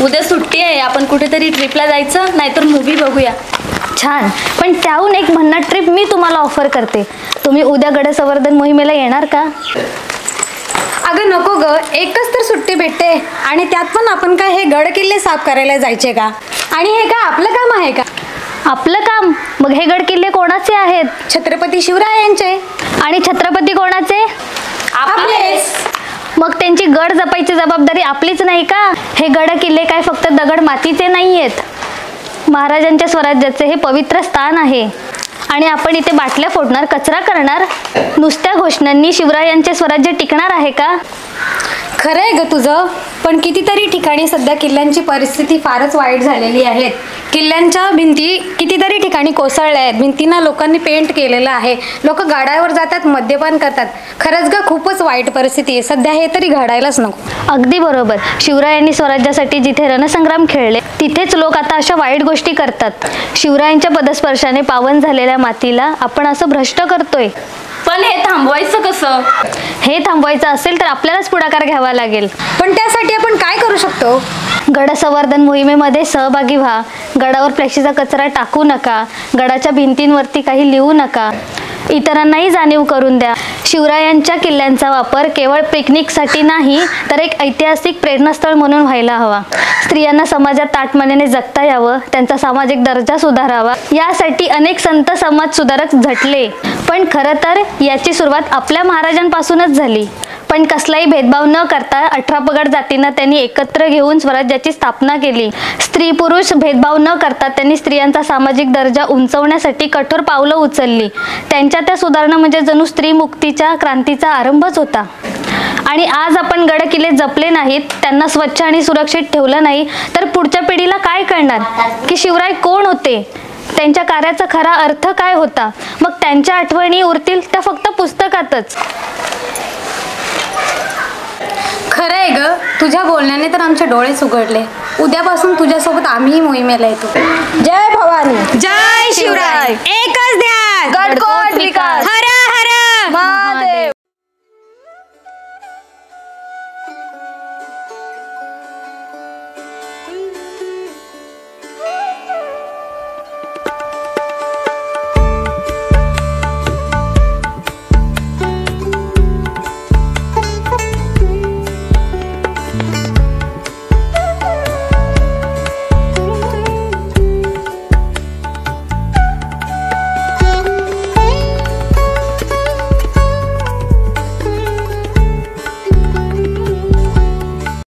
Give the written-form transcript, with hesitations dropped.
उद्या सुट्टी आहे, आपण कुठेतरी ट्रिपला जायचं, नाहीतर मूवी बघूया. छान, पण त्याहून एक भन्नाट ट्रिप मी तुम्हाला ऑफर करते. तुम्ही उद्या गडसंवर्धन मोहिमेला येणार का? अगं नको ग, एकच तर सुट्टी भेटते आणि त्यात पण आपण काय हे गड किल्ले साफ करायला जायचे का? आणि हे काय आपलं काम आहे का? आपलं काम? मग हे गड किल्ले कोणाचे आहेत? छत्रपती शिवरायांचे. आणि छत्रपती कोणाचे? आपलेच. मग त्यांची गड जपायची जबाबदारी आपलीच नाही का? हे गड किल्ले काय फक्त दगड मातीचे नाही आहेत. महाराजांच्या स्वराज्याचे हे पवित्र स्थान आहे. आणि आपण इथे बाटल्या फोडणार, कचरा करणार, नुसत्या घोषणांनी शिवरायांचे स्वराज्य टिकणार आहे का? खरं आहे ग तुझं, पण कितीतरी ठिकाणी सध्या किल्ल्यांची परिस्थिती फारच वाईट झालेली आहे. किल्ल्यांच्या भिंती कितीतरी ठिकाणी कोसळल्या आहेत. भिंतींना लोकांनी पेंट केलेलं आहे. लोक गाड्यावर जातात, मद्यपान करतात. खरंच ग खूपच वाईट परिस्थिती आहे सध्या. हे तरी घडायलाच नको. अगदी बरोबर. शिवरायांनी स्वराज्यासाठी जिथे रणसंग्राम खेळले तिथेच लोक आता अशा वाईट गोष्टी करतात. शिवरायांच्या पदस्पर्शाने पावन झालेल्या मातीला आपण असं भ्रष्ट करतोय. पण हे थांबवायचं कसं? हे थांबवायचं असेल तर आपल्यालाच पुढाकार घ्यावा लागेल. पण त्यासाठी आपण काय करू शकतो? गडसंवर्धन मोहिमेमध्ये सहभागी व्हा. गडावर प्लास्टिकचा कचरा टाकू नका. गडाच्या भिंतींवरती काही लिहू नका. इतरांनाही जाणीव करून द्या. शिवरायांच्या किल्ल्यांचा वापर केवळ पिकनिकसाठी नाही तर एक ऐतिहासिक प्रेरणास्थळ म्हणून व्हायला हवा. स्त्रियांना समाजात ताटमानेने जगता यावं, त्यांचा सामाजिक दर्जा सुधारावा, यासाठी अनेक संत समाज सुधारक झटले. पण खरं तर याची सुरुवात आपल्या महाराजांपासूनच झाली. पण कसलाही भेदभाव न करता 18 पगड जातींना त्यांनी एकत्र घेऊन स्वराज्याची स्थापना केली. स्त्री पुरुष भेदभाव न करता त्यांनी स्त्रियांचा सामाजिक दर्जा उंचवण्यासाठी कठोर पावलं उचलली. त्यांच्या त्या सुधारणा म्हणजे जणू स्त्री मुक्तीच्या क्रांतीचा आरंभच होता. आणि आज आपण गड किल्ले जपले नाहीत, त्यांना स्वच्छ आणि सुरक्षित ठेवलं नाही तर पुढच्या पिढीला काय कळणार की शिवराय कोण होते, त्यांच्या कार्याचा खरा अर्थ काय होता? मग त्यांच्या आठवणी उरतील त्या फक्त पुस्तकातच. खरं आहे ग, तुझ्या बोलण्याने तर आमचे डोळेच उघडले. उद्यापासून तुझ्यासोबत आम्हीही मोहिमेला येतो. जय भवानी.